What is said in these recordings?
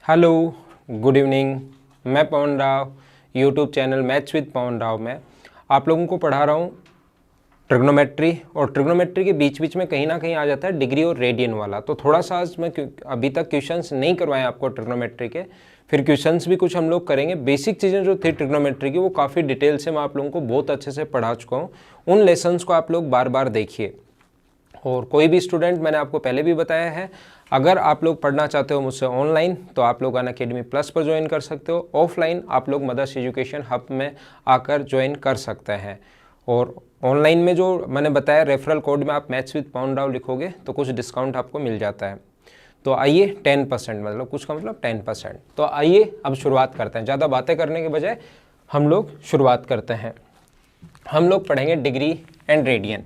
Hello, good evening. मैं Pavan Rao, YouTube channel maths with Pavan Rao में आप लोगों को पढ़ा रहा हूँ ट्रिग्नोमेट्री। और ट्रिग्नोमेट्री के बीच बीच में कहीं ना कहीं आ जाता है डिग्री और रेडियन वाला। तो थोड़ा सा आज मैं अभी तक क्वेश्चंस नहीं करवाए आपको ट्रिग्नोमेट्री के, फिर क्वेश्चंस भी कुछ हम लोग करेंगे। बेसिक चीज़ें जो थी ट्रिग्नोमेट्री की वो काफ़ी डिटेल से मैं आप लोगों को बहुत अच्छे से पढ़ा चुका हूँ। उन लेसन्स को आप लोग बार बार देखिए। और कोई भी स्टूडेंट, मैंने आपको पहले भी बताया है, अगर आप लोग पढ़ना चाहते हो मुझसे ऑनलाइन तो आप लोग अनअकैडमी प्लस पर ज्वाइन कर सकते हो। ऑफलाइन आप लोग मदर्स एजुकेशन हब में आकर ज्वाइन कर सकते हैं। और ऑनलाइन में जो मैंने बताया रेफरल कोड में आप मैथ्स विद पवन राव लिखोगे तो कुछ डिस्काउंट आपको मिल जाता है। तो आइए 10%, मतलब कुछ का मतलब 10%। तो आइए अब शुरुआत करते हैं। ज़्यादा बातें करने के बजाय हम लोग शुरुआत करते हैं। हम लोग पढ़ेंगे डिग्री एंड रेडियन।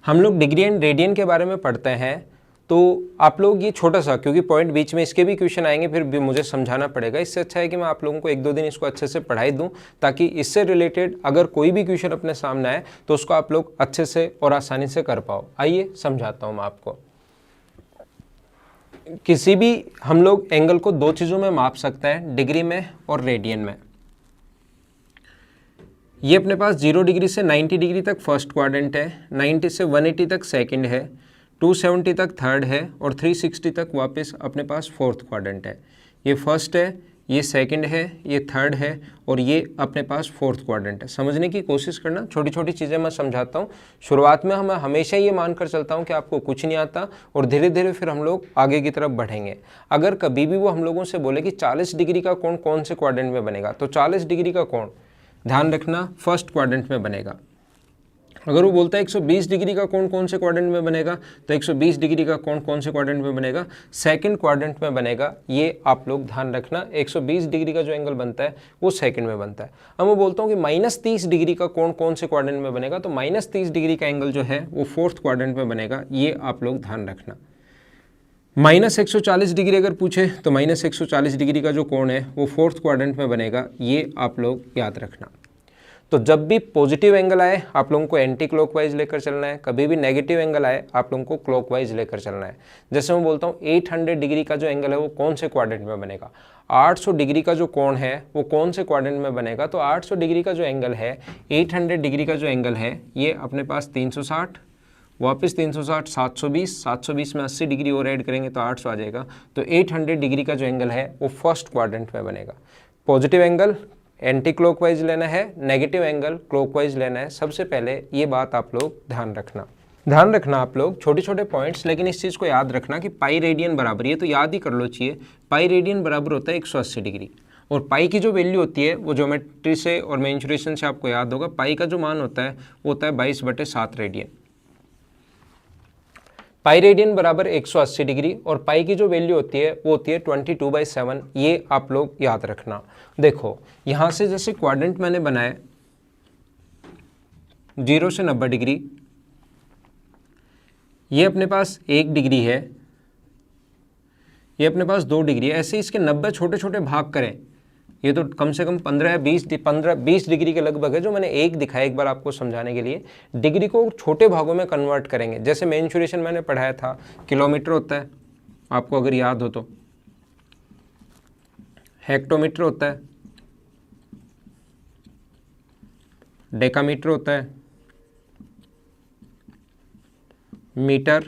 हम लोग डिग्री एंड रेडियन के बारे में पढ़ते हैं। तो आप लोग ये छोटा सा, क्योंकि पॉइंट बीच में इसके भी क्वेश्चन आएंगे, फिर भी मुझे समझाना पड़ेगा। इससे अच्छा है कि मैं आप लोगों को 1-2 दिन इसको अच्छे से पढ़ाई दूं, ताकि इससे रिलेटेड अगर कोई भी क्वेश्चन अपने सामने आए तो उसको आप लोग अच्छे से और आसानी से कर पाओ। आइए समझाता हूँ मैं आपको। किसी भी हम लोग एंगल को 2 चीज़ों में माप सकते हैं, डिग्री में और रेडियन में। ये अपने पास 0 डिग्री से 90 डिग्री तक फर्स्ट क्वाड्रेंट है, 90 से 180 तक सेकंड है, 270 तक थर्ड है और 360 तक वापस अपने पास फोर्थ क्वाड्रेंट है। ये फर्स्ट है, ये सेकंड है, ये थर्ड है और ये अपने पास फोर्थ क्वाड्रेंट है। समझने की कोशिश करना, छोटी छोटी चीज़ें मैं समझाता हूँ। शुरुआत में मैं हमेशा ये मानकर चलता हूँ कि आपको कुछ नहीं आता और धीरे धीरे फिर हम लोग आगे की तरफ बढ़ेंगे। अगर कभी भी वो हम लोगों से बोले कि 40 डिग्री का कोण कौन से क्वाड्रेंट में बनेगा, तो 40 डिग्री का कोण ध्यान रखना फर्स्ट क्वाड्रेंट में बनेगा। अगर वो बोलता है 120 डिग्री का कोण कौन से क्वाड्रेंट में बनेगा, तो 120 डिग्री का कोण कौन से क्वाड्रेंट में बनेगा, सेकंड क्वाड्रेंट में बनेगा। ये आप लोग ध्यान रखना, 120 डिग्री का जो एंगल बनता है वो सेकंड में बनता है। अब मैं बोलता हूँ कि -30 डिग्री का कोण कौन से क्वाड्रेंट में बनेगा, तो -30 डिग्री का एंगल जो है वो फोर्थ क्वाड्रेंट में बनेगा। ये आप लोग ध्यान रखना। -140 डिग्री अगर पूछे तो -140 डिग्री का जो कोण है वो फोर्थ क्वाड्रेंट में बनेगा। ये आप लोग याद रखना। तो जब भी पॉजिटिव एंगल आए आप लोगों को एंटी क्लॉकवाइज लेकर चलना है, कभी भी नेगेटिव एंगल आए आप लोगों को क्लॉकवाइज लेकर चलना है। जैसे मैं बोलता हूँ 800 डिग्री का जो एंगल है वो कौन से क्वाड्रेंट में बनेगा, 800 डिग्री का जो कोण है वो कौन से क्वाड्रेंट में बनेगा, तो 800 डिग्री का जो एंगल है, 800 डिग्री का जो एंगल है ये अपने पास 360, वापस 360, 720, 720 में 80 डिग्री और ऐड करेंगे तो 800 आ जाएगा। तो 800 डिग्री का जो एंगल है वो फर्स्ट क्वाड्रेंट में बनेगा। पॉजिटिव एंगल एंटी क्लॉकवाइज लेना है, नेगेटिव एंगल क्लॉकवाइज लेना है। सबसे पहले ये बात आप लोग ध्यान रखना आप लोग, छोटे छोटे पॉइंट्स, लेकिन इस चीज़ को याद रखना कि पाई रेडियन बराबर, ये तो याद ही कर लो चाहिए, पाई रेडियन बराबर होता है 180 डिग्री। और पाई की जो वैल्यू होती है वो ज्योमेट्री से और मेंसुरेशन से आपको याद होगा, पाई का जो मान होता है वो होता है 22/7 रेडियन। पाई रेडियन बराबर 180 डिग्री और पाई की जो वैल्यू होती है वो होती है 22/7। ये आप लोग याद रखना। देखो यहाँ से जैसे क्वाड्रेंट मैंने बनाया 0 से 90 डिग्री, ये अपने पास 1 डिग्री है, ये अपने पास 2 डिग्री है। ऐसे इसके 90 छोटे छोटे भाग करें, ये तो कम से कम 15-20 डिग्री के लगभग है, जो मैंने एक दिखाया एक बार आपको समझाने के लिए। डिग्री को छोटे भागों में कन्वर्ट करेंगे। जैसे मेंसुरेशन मैंने पढ़ाया था, किलोमीटर होता है, आपको अगर याद हो तो, हेक्टोमीटर होता है, डेकामीटर होता है, metre,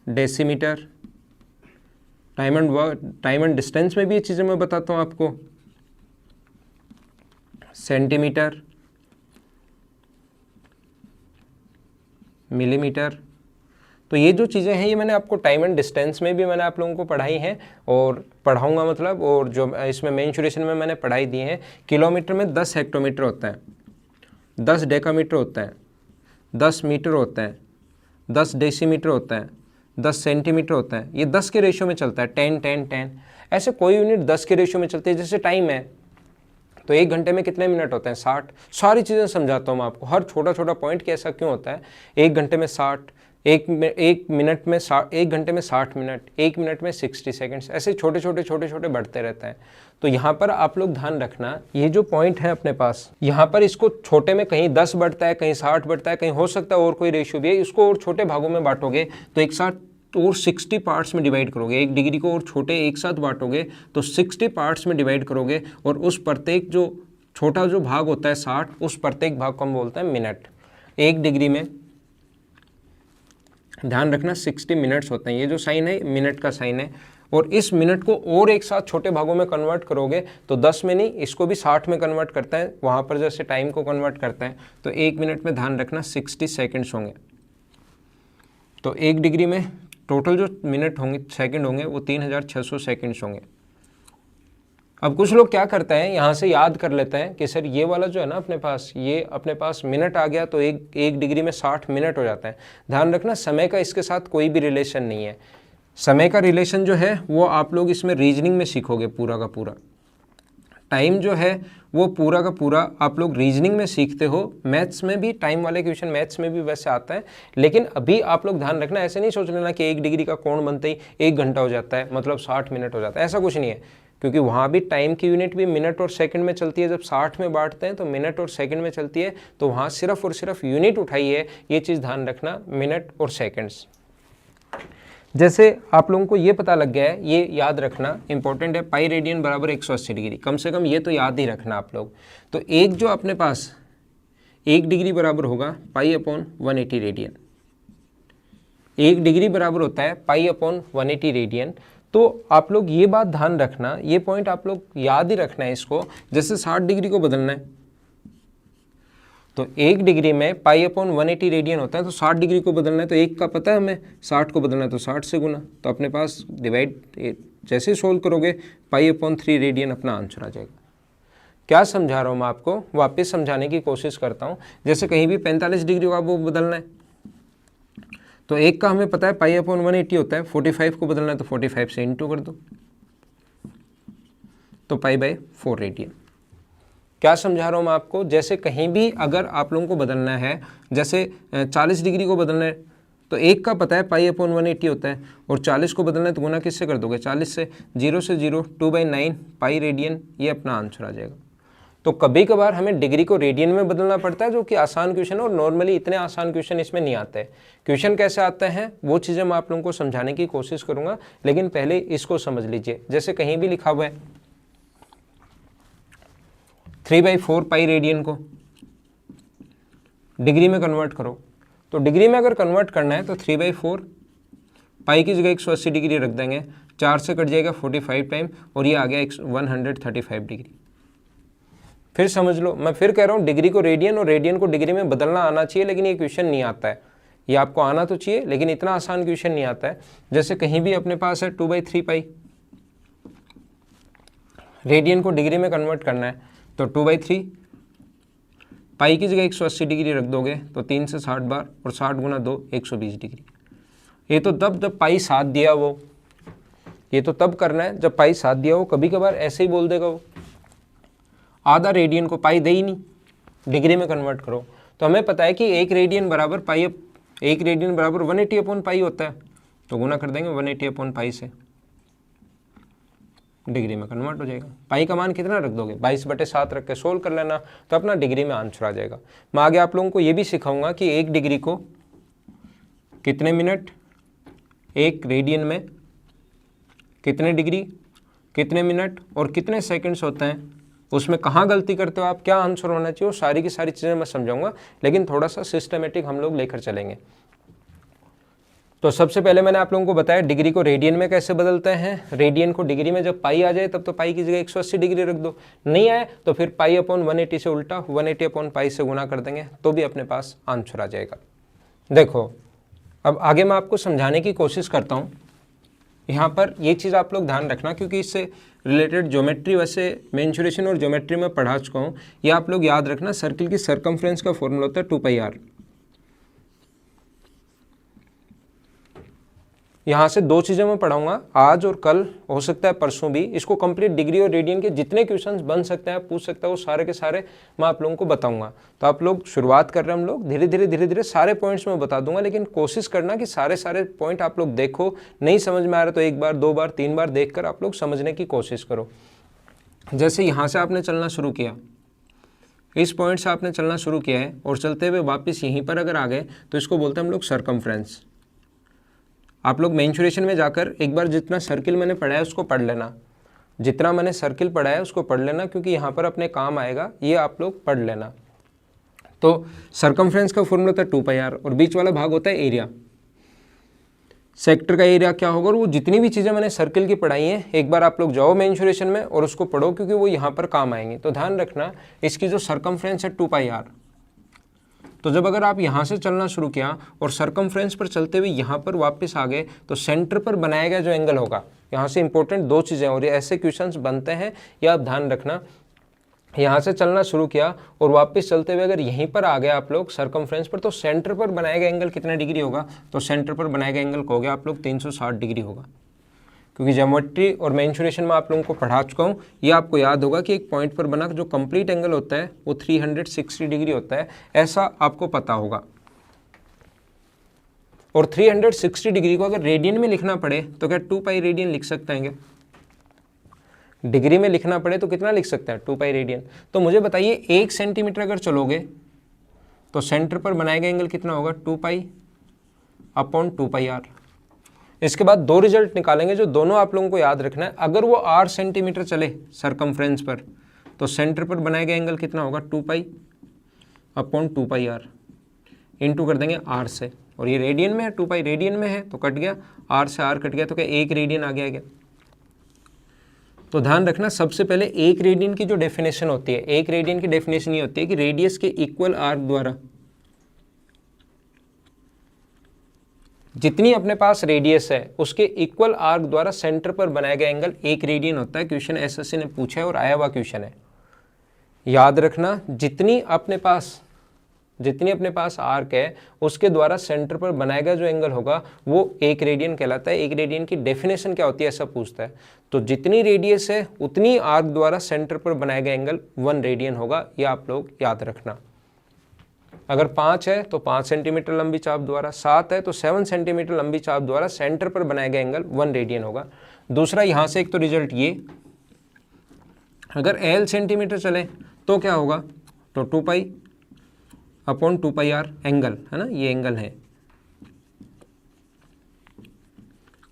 decimetre, time and distance में भी ये चीज़ें मैं बताता हूँ आपको, सेंटीमीटर, मिलीमीटर। तो ये जो चीज़ें हैं ये मैंने आपको टाइम एंड डिस्टेंस में भी मैंने आप लोगों को पढ़ाई हैं और पढ़ाऊंगा, मतलब, और जो इसमें मेंसुरेशन में मैंने पढ़ाई दी है। किलोमीटर में 10 हेक्टोमीटर होता है, 10 डेकामीटर होता है, 10 मीटर होता है, 10 डेसीमीटर होता है, 10 सेंटीमीटर होता है। ये 10 के रेशियो में चलता है, 10 10 10। ऐसे कोई यूनिट 10 के रेशियो में चलती है। जैसे टाइम है तो 1 घंटे में कितने मिनट होते हैं, 60। सारी चीज़ें समझाता हूँ मैं आपको, हर छोटा छोटा पॉइंट कि ऐसा क्यों होता है। 1 घंटे में 60, एक मिनट में 1 घंटे में 60 मिनट, 1 मिनट में 60 सेकंड्स, ऐसे छोटे छोटे बढ़ते रहते हैं। तो यहाँ पर आप लोग ध्यान रखना, ये जो पॉइंट है अपने पास, यहाँ पर इसको छोटे में कहीं 10 बढ़ता है, कहीं 60 बढ़ता है, कहीं हो सकता है और कोई रेशियो भी है, इसको और छोटे भागों में बांटोगे तो एक साथ और 60 पार्ट्स में डिवाइड करोगे। 1 डिग्री को और छोटे एक साथ बांटोगे तो 60 पार्ट्स में डिवाइड करोगे, और उस प्रत्येक जो छोटा जो भाग होता है 60, उस प्रत्येक भाग को हम बोलते हैं मिनट। 1 डिग्री में ध्यान रखना 60 मिनट्स होते हैं, ये जो साइन है मिनट का साइन है, और इस मिनट को और एक साथ छोटे भागों में कन्वर्ट करोगे तो 10 में नहीं, इसको भी 60 में कन्वर्ट करता है, वहाँ पर जैसे टाइम को कन्वर्ट करता है। तो 1 मिनट में ध्यान रखना 60 सेकंड्स होंगे। तो 1 डिग्री में टोटल जो मिनट होंगे, सेकंड होंगे, वो 3600 सेकंड्स होंगे। अब कुछ लोग क्या करते हैं, यहाँ से याद कर लेते हैं कि सर ये वाला जो है ना अपने पास, ये अपने पास मिनट आ गया तो एक डिग्री में 60 मिनट हो जाता है। ध्यान रखना समय का इसके साथ कोई भी रिलेशन नहीं है। समय का रिलेशन जो है वो आप लोग इसमें रीजनिंग में सीखोगे, पूरा का पूरा टाइम जो है वो पूरा का पूरा आप लोग रीजनिंग में सीखते हो। मैथ्स में भी टाइम वाले क्वेश्चन मैथ्स में भी वैसे आता है, लेकिन अभी आप लोग ध्यान रखना, ऐसे नहीं सोच लेना कि 1 डिग्री का कोण बनते ही 1 घंटा हो जाता है, मतलब 60 मिनट हो जाता है, ऐसा कुछ नहीं है। क्योंकि वहाँ भी टाइम की यूनिट भी मिनट और सेकंड में चलती है। जब 60 में बांटते हैं तो मिनट और सेकंड में चलती है, तो वहाँ सिर्फ और सिर्फ यूनिट उठाई है, ये चीज़ ध्यान रखना, मिनट और सेकंड्स। जैसे आप लोगों को ये पता लग गया है, ये याद रखना इंपॉर्टेंट है, पाई रेडियन बराबर 180 डिग्री, कम से कम ये तो याद ही रखना आप लोग। तो एक जो अपने पास 1 डिग्री बराबर होगा पाई अपॉन 180 रेडियन। 1 डिग्री बराबर होता है पाई अपॉन 180 रेडियन। तो आप लोग ये बात ध्यान रखना, ये पॉइंट आप लोग याद ही रखना है इसको। जैसे 60 डिग्री को बदलना है तो 1 डिग्री में पाई अपॉन 180 रेडियन होता है, तो 60 डिग्री को बदलना है तो 1 का पता है हमें, 60 को बदलना है तो 60 से गुना, तो अपने पास डिवाइड, जैसे ही सोल्व करोगे पाई अपॉन 3 रेडियन अपना आंसर आ जाएगा। क्या समझा रहा हूँ मैं आपको, वापस समझाने की कोशिश करता हूँ। जैसे कहीं भी 45 डिग्री का वो बदलना है तो 1 का हमें पता है पाई अपॉन 180 होता है, 45 को बदलना है तो 45 से इंटू कर दो, तो पाई बाय 4 रेडियन। क्या समझा रहा हूँ मैं आपको, जैसे कहीं भी अगर आप लोगों को बदलना है, जैसे 40 डिग्री को बदलना है तो 1 का पता है पाई अपॉन 180 होता है, और 40 को बदलना है तो गुना किससे कर दोगे, 40 से, 0 से 0, 2/9 पाई रेडियन, ये अपना आंसर आ जाएगा। तो कभी कभार हमें डिग्री को रेडियन में बदलना पड़ता है, जो कि आसान क्वेश्चन है, और नॉर्मली इतने आसान क्वेश्चन इसमें नहीं आते हैं। क्वेश्चन कैसे आते हैं वो चीज़ें मैं आप लोगों को समझाने की कोशिश करूँगा, लेकिन पहले इसको समझ लीजिए। जैसे कहीं भी लिखा हुआ है 3/4 पाई रेडियन को डिग्री में कन्वर्ट करो, तो डिग्री में अगर कन्वर्ट करना है तो 3/4 पाई की जगह 180 डिग्री रख देंगे, 4 से कट जाएगा 45 टाइम, और ये आ गया 135 डिग्री। फिर समझ लो, मैं फिर कह रहा हूँ, डिग्री को रेडियन और रेडियन को डिग्री में बदलना आना चाहिए, लेकिन ये क्वेश्चन नहीं आता है। ये आपको आना तो चाहिए, लेकिन इतना आसान क्वेश्चन नहीं आता है। जैसे कहीं भी अपने पास है 2/3 पाई, रेडियन को डिग्री में कन्वर्ट करना है तो 2/3 पाई की जगह 180 डिग्री रख दोगे तो 3 से 60 बार, और 60 गुना 2 120 डिग्री। ये तो तब जब पाई साथ दिया वो, ये तो तब करना है जब पाई साथ दिया हो। कभी कभार ऐसे ही बोल देगा वो, आधा रेडियन को पाई दे ही नहीं, डिग्री में कन्वर्ट करो। तो हमें पता है कि 1 रेडियन बराबर 180 अपॉन पाई होता है, तो गुना कर देंगे 180 अपॉन पाई से, डिग्री में कन्वर्ट हो जाएगा। पाई का मान कितना रख दोगे, 22/7 रख के सोल्व कर लेना, तो अपना डिग्री में आंसर आ जाएगा। मैं आगे आप लोगों को ये भी सिखाऊंगा कि 1 डिग्री को कितने मिनट, 1 रेडियन में कितने डिग्री, कितने मिनट और कितने सेकंड्स होते हैं, उसमें कहाँ गलती करते हो आप, क्या आंसर होना चाहिए, वो सारी की सारी चीज़ें मैं समझाऊंगा, लेकिन थोड़ा सा सिस्टमेटिक हम लोग लेकर चलेंगे। तो सबसे पहले मैंने आप लोगों को बताया डिग्री को रेडियन में कैसे बदलते हैं। रेडियन को डिग्री में जब पाई आ जाए तब तो पाई की जगह 180 डिग्री रख दो, नहीं आए तो फिर पाई अपॉन 180 से उल्टा 180 अपॉन पाई से गुना कर देंगे, तो भी अपने पास आंसर आ जाएगा। देखो अब आगे मैं आपको समझाने की कोशिश करता हूँ। यहाँ पर ये चीज़ आप लोग ध्यान रखना, क्योंकि इससे रिलेटेड ज्योमेट्री वैसे मेंसुरेशन और ज्योमेट्री में पढ़ा चुका हूँ। ये आप लोग याद रखना, सर्किल की सर्कमफ्रेंस का फॉर्मूला होता है 2πr। यहाँ से दो चीज़ें मैं पढ़ाऊंगा आज और कल, हो सकता है परसों भी। इसको कंप्लीट डिग्री और रेडियन के जितने क्वेश्चंस बन सकते हैं, पूछ सकते हैं, वो सारे के सारे मैं आप लोगों को बताऊंगा। तो आप लोग शुरुआत कर रहे हैं, हम लोग धीरे धीरे सारे पॉइंट्स मैं बता दूंगा, लेकिन कोशिश करना कि सारे पॉइंट आप लोग देखो। नहीं समझ में आ रहा तो एक बार, दो बार, तीन बार देख कर आप लोग समझने की कोशिश करो। जैसे यहाँ से आपने चलना शुरू किया, इस पॉइंट से आपने चलना शुरू किया है और चलते हुए वापस यहीं पर अगर आ गए तो इसको बोलते हैं हम लोग सर्कमफ्रेंस। आप लोग मेंसुरेशन में जाकर एक बार जितना सर्किल मैंने पढ़ा है उसको पढ़ लेना, जितना मैंने सर्किल पढ़ा है उसको पढ़ लेना, क्योंकि यहाँ पर अपने काम आएगा, ये आप लोग पढ़ लेना। तो सर्कमफ्रेंस का फॉर्मूला होता है 2πr और बीच वाला भाग होता है एरिया। सेक्टर का एरिया क्या होगा, और वो जितनी भी चीज़ें मैंने सर्किल की पढ़ाई हैं एक बार आप लोग जाओ मेंसुरेशन में और उसको पढ़ो, क्योंकि वो यहाँ पर काम आएंगे। तो ध्यान रखना इसकी जो सर्कमफ्रेंस है 2πr। तो जब अगर आप यहाँ से चलना शुरू किया और सर्कमफ्रेंस पर चलते हुए यहाँ पर वापस आ गए तो सेंटर पर बनाया गया जो एंगल होगा, यहाँ से इंपॉर्टेंट दो चीज़ें और ये ऐसे क्वेश्चंस बनते हैं, ये आप ध्यान रखना। यहाँ से चलना शुरू किया और वापस चलते हुए अगर यहीं पर आ गए आप लोग सर्कमफ्रेंस पर, तो सेंटर पर बनाया गया एंगल कितना डिग्री होगा, तो सेंटर पर बनाया गया एंगल कहोगे आप लोग 360 डिग्री होगा। क्योंकि ज्योमेट्री और मेंसुरेशन में आप लोगों को पढ़ा चुका हूँ, ये आपको याद होगा कि एक पॉइंट पर बना जो कंप्लीट एंगल होता है वो 360 डिग्री होता है, ऐसा आपको पता होगा। और 360 डिग्री को अगर रेडियन में लिखना पड़े तो क्या 2π रेडियन लिख सकते हैं क्या? डिग्री में लिखना पड़े तो कितना लिख सकते हैं 2π रेडियन। तो मुझे बताइए 1 सेंटीमीटर अगर चलोगे तो सेंटर पर बनाया गया एंगल कितना होगा 2π/2πr। इसके बाद दो रिजल्ट निकालेंगे जो दोनों आप लोगों को याद रखना है। अगर वो 8 सेंटीमीटर चले सर्कमफ्रेंस पर तो सेंटर पर बनाया गया एंगल कितना होगा 2π/2πr, इंटू कर देंगे r से, और ये रेडियन में है, 2π रेडियन में है तो कट गया, r से r कट गया, तो क्या 1 रेडियन आ गया क्या? तो ध्यान रखना सबसे पहले 1 रेडियन की जो डेफिनेशन होती है, 1 रेडियन की डेफिनेशन ये होती है कि रेडियस के इक्वल आर्क द्वारा जितनी अपने पास रेडियस है उसके इक्वल आर्क द्वारा सेंटर पर बनाया गया एंगल 1 रेडियन होता है। क्वेश्चन एसएससी ने पूछा है और आया हुआ क्वेश्चन है, याद रखना। जितनी अपने पास आर्क है उसके द्वारा सेंटर पर बनाया गया जो एंगल होगा वो 1 रेडियन कहलाता है। 1 रेडियन की डेफिनेशन क्या होती है ऐसा पूछता है, तो जितनी रेडियस है उतनी आर्क द्वारा सेंटर पर बनाया गया एंगल 1 रेडियन होगा, ये आप लोग याद रखना। अगर 5 है तो 5 सेंटीमीटर लंबी चाप द्वारा, 7 है तो 7 सेंटीमीटर लंबी चाप द्वारा सेंटर पर बनाया गया एंगल 1 रेडियन होगा। दूसरा यहाँ से एक तो रिजल्ट ये, अगर L सेंटीमीटर चले तो क्या होगा, तो 2π/2πr एंगल है ना, ये एंगल है,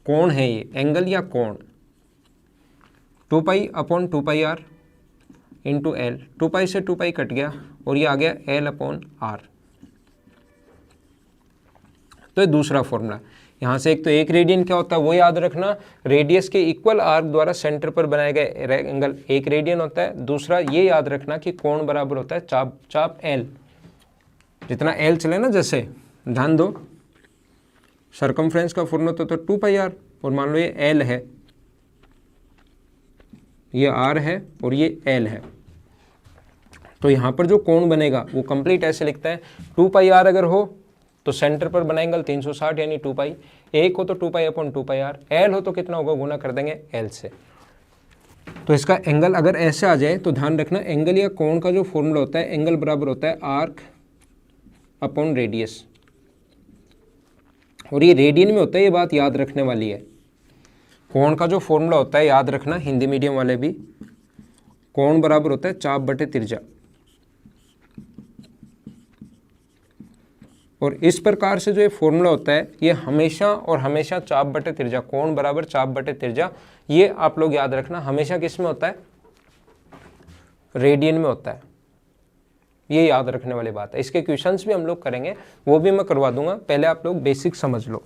कोण है ये, एंगल या कोण, 2π/2πr इंटू L, 2π से 2π कट गया और ये आ गया L/r। तो ये दूसरा फॉर्मूला। यहाँ से एक तो 1 रेडियन क्या होता है वो याद रखना, रेडियस के इक्वल आर्क द्वारा सेंटर पर बनाया गया एंगल 1 रेडियन होता है। दूसरा ये याद रखना कि कोण बराबर होता है चाप L, जितना L चले ना, जैसे ध्यान दो सर्कमफ्रेंस का फॉर्मूला तो 2πr और मान लो ये L है, ये r है और ये L है, तो यहाँ पर जो कोण बनेगा वो कंप्लीट ऐसे लिखता है 2πr अगर हो तो सेंटर पर बना एंगल 360 यानी 2π, 1 हो तो 2π/2πr, L हो तो कितना होगा, गुना कर देंगे L से। तो इसका एंगल अगर ऐसे आ जाए तो ध्यान रखना एंगल या कोण का जो फॉर्मूला होता है, एंगल बराबर होता है आर्क/रेडियस, और ये रेडियन में होता है, ये बात याद रखने वाली है। कोण का जो फॉर्मूला होता है याद रखना, हिंदी मीडियम वाले भी, कोण बराबर होता है चाप/त्रिज्या, और इस प्रकार से जो ये फॉर्मूला होता है ये हमेशा और हमेशा चाप/त्रिज्या, कोण बराबर चाप/त्रिज्या, ये आप लोग याद रखना हमेशा किस में होता है, रेडियन में होता है। ये याद रखने वाली बात है। इसके क्वेश्चंस भी हम लोग करेंगे, वो भी मैं करवा दूंगा, पहले आप लोग बेसिक समझ लो।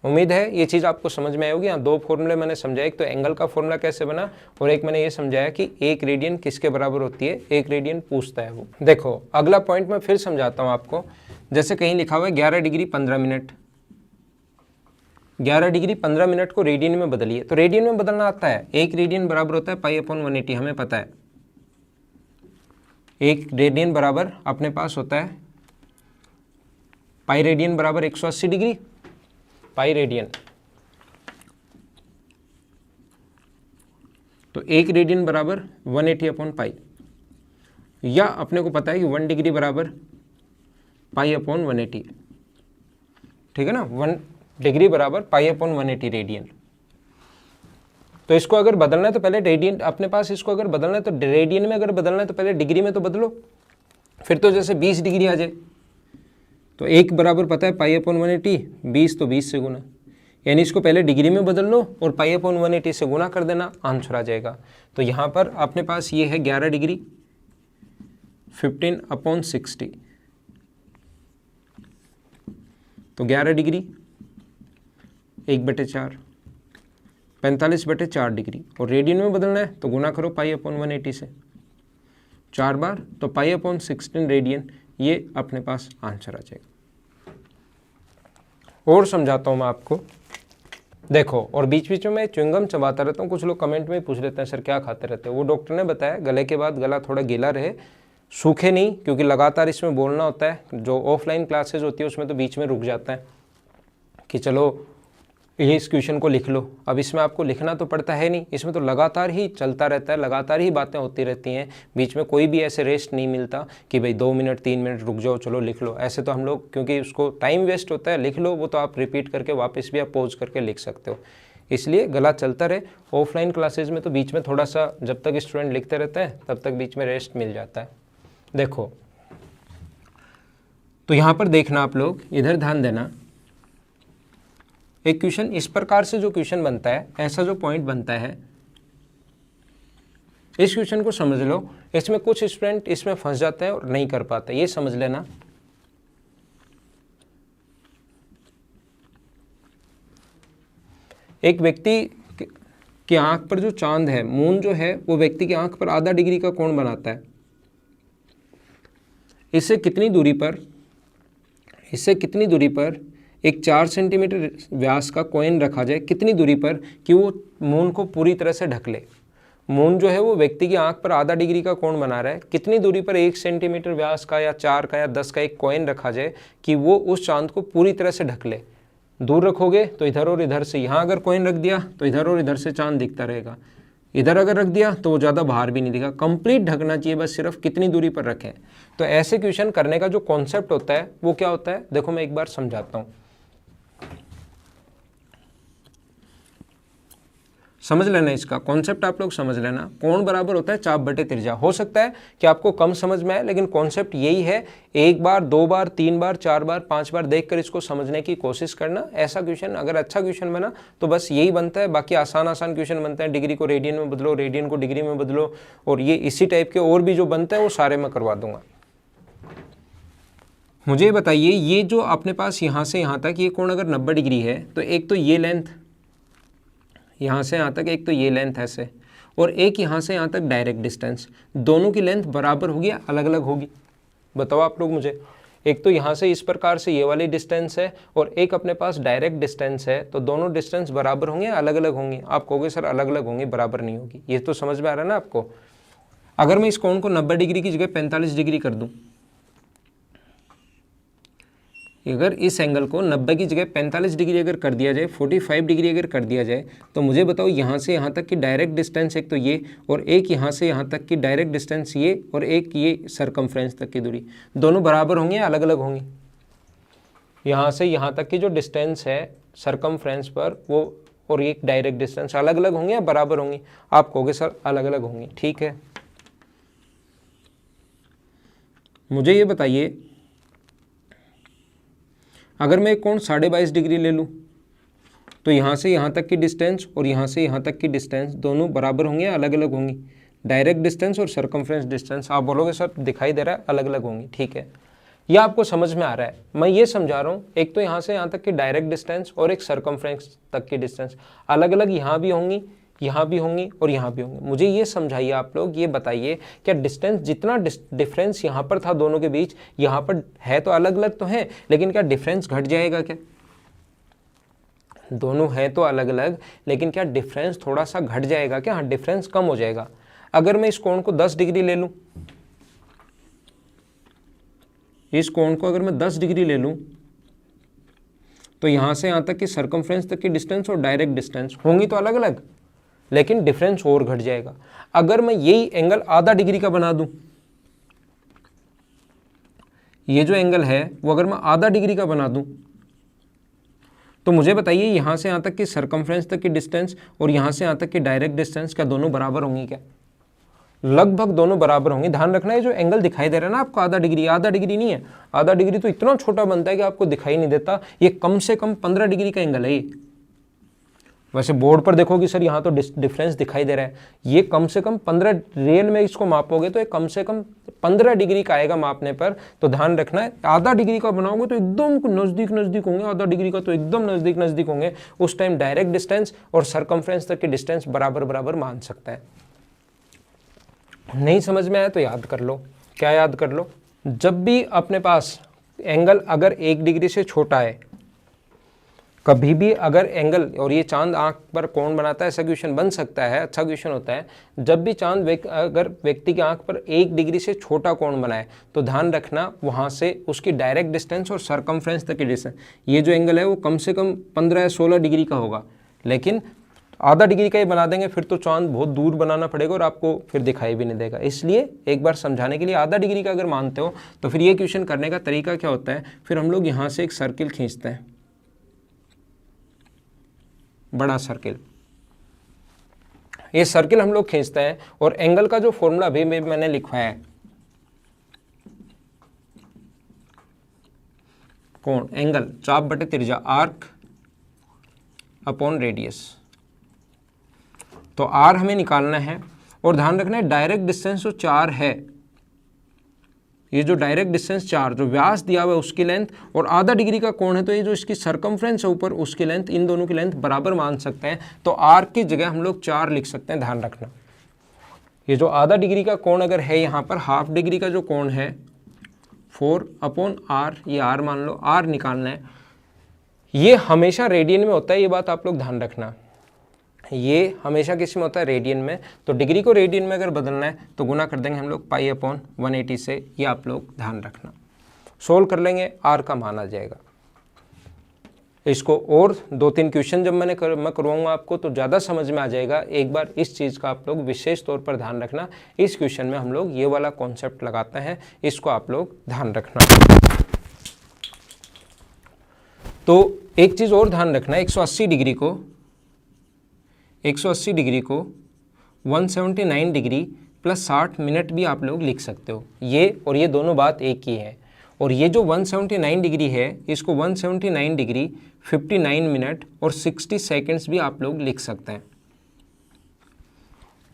उम्मीद है ये चीज़ आपको समझ में आई होगी। यहाँ 2 फॉर्मूले मैंने समझाया, एक तो एंगल का फॉर्मूला कैसे बना और एक मैंने ये समझाया कि 1 रेडियन किसके बराबर होती है, 1 रेडियन पूछता है वो। देखो अगला पॉइंट मैं फिर समझाता हूँ आपको। जैसे कहीं लिखा हुआ है 11 डिग्री 15 मिनट, 11 डिग्री 15 मिनट को रेडियन में बदलिए, तो रेडियन में बदलना आता है। 1 रेडियन बराबर होता है π/180, हमें पता है 1 रेडियन बराबर अपने पास होता है पाई रेडियन बराबर 180 डिग्री, पाई रेडियन। तो 1 रेडियन बराबर 180 अपॉन पाई, या अपने को पता है कि 1 डिग्री बराबर पाई अपॉन 180, ठीक है ना, 1 डिग्री बराबर पाई अपॉन 180 रेडियन। तो इसको अगर बदलना है तो पहले रेडियन, अपने पास इसको अगर बदलना है तो रेडियन में अगर बदलना है तो पहले डिग्री में तो बदलो, फिर तो जैसे 20 डिग्री आ जाए। तो 1 बराबर पता है पाई अपॉन 180, 20 तो 20 से गुना, यानी इसको पहले डिग्री में बदल लो और पाई अपॉन 180 से गुना कर देना, आंसर आ जाएगा। तो यहाँ पर अपने पास ये है 11 डिग्री 15 अपॉन 60, तो 11 डिग्री 1/4, 45/4 डिग्री, और रेडियन में बदलना है तो गुना करो पाई अपॉन 180 से 4 बार, तो पाई अपॉन 16 रेडियन, ये अपने पास आंसर आ जाएगा। और समझाता हूँ मैं आपको, देखो, और बीच बीच में मैं च्युइंगम चबाता रहता हूँ। कुछ लोग कमेंट में पूछ लेते हैं सर क्या खाते रहते हो, वो डॉक्टर ने बताया गले के बाद गला थोड़ा गीला रहे, सूखे नहीं, क्योंकि लगातार इसमें बोलना होता है। जो ऑफलाइन क्लासेज होती है उसमें तो बीच में रुक जाता है कि चलो ये इस क्वेश्चन को लिख लो, अब इसमें आपको लिखना तो पड़ता है नहीं, इसमें तो लगातार ही चलता रहता है, लगातार ही बातें होती रहती हैं, बीच में कोई भी ऐसे रेस्ट नहीं मिलता कि भाई 2 मिनट 3 मिनट रुक जाओ चलो लिख लो। ऐसे तो हम लोग, क्योंकि उसको टाइम वेस्ट होता है, लिख लो वो तो आप रिपीट करके वापस भी आप पॉज करके लिख सकते हो, इसलिए गला चलता रहे। ऑफलाइन क्लासेज में तो बीच में थोड़ा सा जब तक स्टूडेंट लिखते रहते हैं तब तक बीच में रेस्ट मिल जाता है। देखो, तो यहाँ पर देखना आप लोग, इधर ध्यान देना, एक क्वेश्चन इस प्रकार से जो क्वेश्चन बनता है, ऐसा जो पॉइंट बनता है, इस क्वेश्चन को समझ लो। इसमें कुछ स्टूडेंट इसमें फंस जाते हैं और नहीं कर पाते, ये समझ लेना। एक व्यक्ति की आंख पर जो चांद है, मून जो है, वो व्यक्ति की आंख पर आधा डिग्री का कोण बनाता है। इससे कितनी दूरी पर एक 4 सेंटीमीटर व्यास का कॉइन रखा जाए, कितनी दूरी पर, कि वो मून को पूरी तरह से ढक ले। मून जो है वो व्यक्ति की आंख पर आधा डिग्री का कोण बना रहा है, कितनी दूरी पर 1 सेंटीमीटर व्यास का या 4 का या 10 का एक कॉइन रखा जाए कि वो उस चांद को पूरी तरह से ढक ले। दूर रखोगे तो इधर और इधर से, यहाँ अगर कॉइन रख दिया तो इधर और इधर से चांद दिखता रहेगा, इधर अगर रख दिया तो वो ज़्यादा बाहर भी नहीं दिखा, कंप्लीट ढकना चाहिए, बस सिर्फ कितनी दूरी पर रखें। तो ऐसे क्वेश्चन करने का जो कॉन्सेप्ट होता है वो क्या होता है, देखो मैं एक बार समझाता हूँ, समझ लेना। इसका कॉन्सेप्ट आप लोग समझ लेना। कोण बराबर होता है चाप बटे त्रिज्या। हो सकता है कि आपको कम समझ में आए, लेकिन कॉन्सेप्ट यही है। 1 बार 2 बार 3 बार 4 बार 5 बार देखकर इसको समझने की कोशिश करना। ऐसा क्वेश्चन अगर अच्छा क्वेश्चन बना तो बस यही बनता है, बाकी आसान क्वेश्चन बनते हैं। डिग्री को रेडियन में बदलो, रेडियन को डिग्री में बदलो, और ये इसी टाइप के और भी जो बनते हैं वो सारे मैं करवा दूंगा। मुझे बताइए, ये जो अपने पास यहाँ से यहाँ तक ये कोण अगर 90 डिग्री है, तो एक तो ये लेंथ यहाँ से यहाँ तक, एक तो ये लेंथ ऐसे, और एक यहाँ से यहाँ तक डायरेक्ट डिस्टेंस, दोनों की लेंथ बराबर होगी या अलग अलग होगी? बताओ आप लोग मुझे। एक तो यहाँ से इस प्रकार से ये वाली डिस्टेंस है, और एक अपने पास डायरेक्ट डिस्टेंस है, तो दोनों डिस्टेंस बराबर होंगे या अलग अलग होंगी? आप कहोगे सर अलग अलग होंगी, बराबर नहीं होगी। ये तो समझ में आ रहा है ना आपको। अगर मैं इस कोण को 90 डिग्री की जगह 45 डिग्री कर दूँ, अगर इस एंगल को 90 की जगह 45 डिग्री अगर कर दिया जाए, 45 डिग्री अगर कर दिया जाए, तो मुझे बताओ यहाँ से यहाँ तक की डायरेक्ट डिस्टेंस एक तो ये, और एक यहाँ से यहाँ तक की डायरेक्ट डिस्टेंस ये, और एक ये सरकमफ्रेंस तक की दूरी, दोनों बराबर होंगे या अलग अलग होंगी? यहाँ से यहाँ तक की जो डिस्टेंस है सरकमफ्रेंस पर, वो और एक डायरेक्ट डिस्टेंस अलग अलग होंगे या बराबर होंगी? आप कहोगे सर अलग अलग होंगी। ठीक है, मुझे ये बताइए, अगर मैं एक कोण 22.5 डिग्री ले लूँ, तो यहाँ से यहाँ तक की डिस्टेंस और यहाँ से यहाँ तक की डिस्टेंस दोनों बराबर होंगे या अलग अलग होंगी? डायरेक्ट डिस्टेंस और सरकमफ्रेंस डिस्टेंस, आप बोलोगे सर दिखाई दे रहा है अलग अलग होंगी। ठीक है, यह आपको समझ में आ रहा है। मैं ये समझा रहा हूँ, एक तो यहाँ से यहाँ तक की डायरेक्ट डिस्टेंस और एक सरकमफ्रेंस तक की डिस्टेंस अलग अलग यहाँ भी होंगी, यहाँ भी होंगी और यहाँ भी होंगी। मुझे ये समझाइए आप लोग, ये बताइए क्या डिस्टेंस, जितना डिफरेंस यहाँ पर था दोनों के बीच, यहाँ पर है तो अलग अलग तो है, लेकिन क्या डिफरेंस घट जाएगा क्या? दोनों हैं तो अलग अलग, लेकिन क्या डिफरेंस थोड़ा सा घट जाएगा क्या? हाँ, डिफरेंस कम हो जाएगा। अगर मैं इस कोण को 10 डिग्री ले लूँ, इस कोण को अगर मैं 10 डिग्री ले लूँ, तो यहाँ से यहाँ तक की सर्कमफ्रेंस तक की डिस्टेंस और डायरेक्ट डिस्टेंस होंगी तो अलग अलग, लेकिन डिफरेंस और घट जाएगा। अगर मैं यही एंगल आधा डिग्री का बना दूं, ये जो एंगल है वो अगर मैं आधा डिग्री का बना दूं, तो मुझे बताइए यहाँ से यहाँ तक की सर्कमफ्रेंस तक की डिस्टेंस और यहाँ से यहाँ तक की डायरेक्ट डिस्टेंस क्या दोनों बराबर होंगी क्या? लगभग दोनों बराबर होंगी। ध्यान रखना है जो एंगल दिखाई दे रहा है ना आपको आधा डिग्री नहीं है, आधा डिग्री तो इतना छोटा बनता है कि आपको दिखाई नहीं देता। ये कम से कम 15 डिग्री का एंगल है ये। वैसे बोर्ड पर देखोगे सर यहाँ तो डिफरेंस दिखाई दे रहा है, ये कम से कम 15, रियल में इसको मापोगे तो ये कम से कम 15 डिग्री का आएगा मापने पर। तो ध्यान रखना है आधा डिग्री का बनाओगे तो एकदम नज़दीक होंगे, आधा डिग्री का तो एकदम नज़दीक होंगे। उस टाइम डायरेक्ट डिस्टेंस और सर्कमफ्रेंस तक की डिस्टेंस बराबर मान सकता है। नहीं समझ में आया तो याद कर लो। क्या याद कर लो? जब भी अपने पास एंगल अगर 1 डिग्री से छोटा है, कभी भी अगर एंगल, और ये चांद आंख पर कौन बनाता है ऐसा क्वेश्चन बन सकता है, अच्छा क्वेश्चन होता है। जब भी चांद अगर व्यक्ति की आंख पर 1 डिग्री से छोटा कोण बनाए तो ध्यान रखना वहाँ से उसकी डायरेक्ट डिस्टेंस और सर्कमफ्रेंस तक की डिस्टेंस, ये जो एंगल है वो कम से कम 15 या 16 डिग्री का होगा। लेकिन आधा डिग्री का ही बना देंगे फिर तो चांद बहुत दूर बनाना पड़ेगा और आपको फिर दिखाई भी नहीं देगा। इसलिए एक बार समझाने के लिए आधा डिग्री का अगर मानते हो तो फिर ये क्वेश्चन करने का तरीका क्या होता है, फिर हम लोग यहाँ से एक सर्किल खींचते हैं, बड़ा सर्किल। ये सर्किल हम लोग खींचते हैं और एंगल का जो फॉर्मूला अभी मैंने लिखवाया है, कोण एंगल चाप बटे त्रिज्या, आर्क अपॉन रेडियस। तो आर हमें निकालना है और ध्यान रखना है डायरेक्ट डिस्टेंस जो 4 है, ये जो डायरेक्ट डिस्टेंस 4 जो व्यास दिया हुआ है उसकी लेंथ और आधा डिग्री का कोण है तो ये जो इसकी सर्कमफ्रेंस है ऊपर उसकी लेंथ, इन दोनों की लेंथ बराबर मान सकते हैं। तो आर की जगह हम लोग 4 लिख सकते हैं। ध्यान रखना ये जो आधा डिग्री का कोण अगर है यहाँ पर, हाफ डिग्री का जो कोण है 4/r, ये r मान लो, r निकालना है। ये हमेशा रेडियन में होता है, ये बात आप लोग ध्यान रखना। ये हमेशा किस में होता है? रेडियन में। तो डिग्री को रेडियन में अगर बदलना है तो गुना कर देंगे हम लोग π/180 से, ये आप लोग ध्यान रखना। सोल्व कर लेंगे, r का मान आ जाएगा। इसको और 2-3 क्वेश्चन जब मैं करवाऊंगा आपको तो ज़्यादा समझ में आ जाएगा। एक बार इस चीज़ का आप लोग विशेष तौर पर ध्यान रखना। इस क्वेश्चन में हम लोग ये वाला कॉन्सेप्ट लगाते हैं, इसको आप लोग ध्यान रखना। तो एक चीज़ और ध्यान रखना, 180 डिग्री को 179 डिग्री प्लस 60 मिनट भी आप लोग लिख सकते हो। ये और ये दोनों बात एक ही है। और ये जो 179 डिग्री है इसको 179 डिग्री 59 मिनट और 60 सेकंड्स भी आप लोग लिख सकते हैं।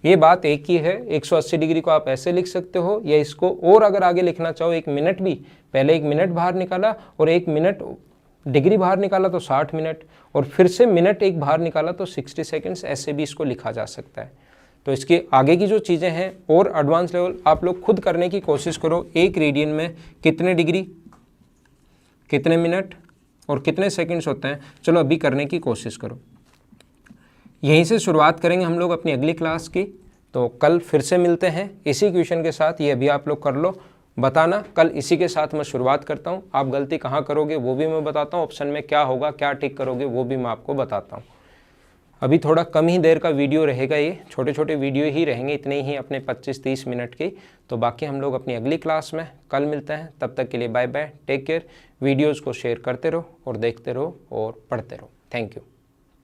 ये बात एक ही है। 180 डिग्री को आप ऐसे लिख सकते हो या इसको और अगर आगे लिखना चाहो 1 मिनट भी, पहले 1 मिनट बाहर निकाला और 1 मिनट डिग्री बाहर निकाला तो 60 मिनट और फिर से मिनट एक बाहर निकाला तो 60 सेकंड्स, ऐसे भी इसको लिखा जा सकता है। तो इसके आगे की जो चीज़ें हैं और एडवांस लेवल आप लोग खुद करने की कोशिश करो। 1 रेडियन में कितने डिग्री, कितने मिनट और कितने सेकंड्स होते हैं, चलो अभी करने की कोशिश करो। यहीं से शुरुआत करेंगे हम लोग अपनी अगली क्लास की। तो कल फिर से मिलते हैं इसी क्वेश्चन के साथ। ये अभी आप लोग कर लो, बताना कल इसी के साथ मैं शुरुआत करता हूँ। आप गलती कहाँ करोगे वो भी मैं बताता हूँ, ऑप्शन में क्या होगा, क्या टिक करोगे वो भी मैं आपको बताता हूँ। अभी थोड़ा कम ही देर का वीडियो रहेगा, ये छोटे छोटे वीडियो ही रहेंगे, इतने ही अपने 25-30 मिनट की। तो बाकी हम लोग अपनी अगली क्लास में कल मिलते हैं। तब तक के लिए bye bye, take care. Videos को शेयर करते रहो और देखते रहो और पढ़ते रहो। Thank you.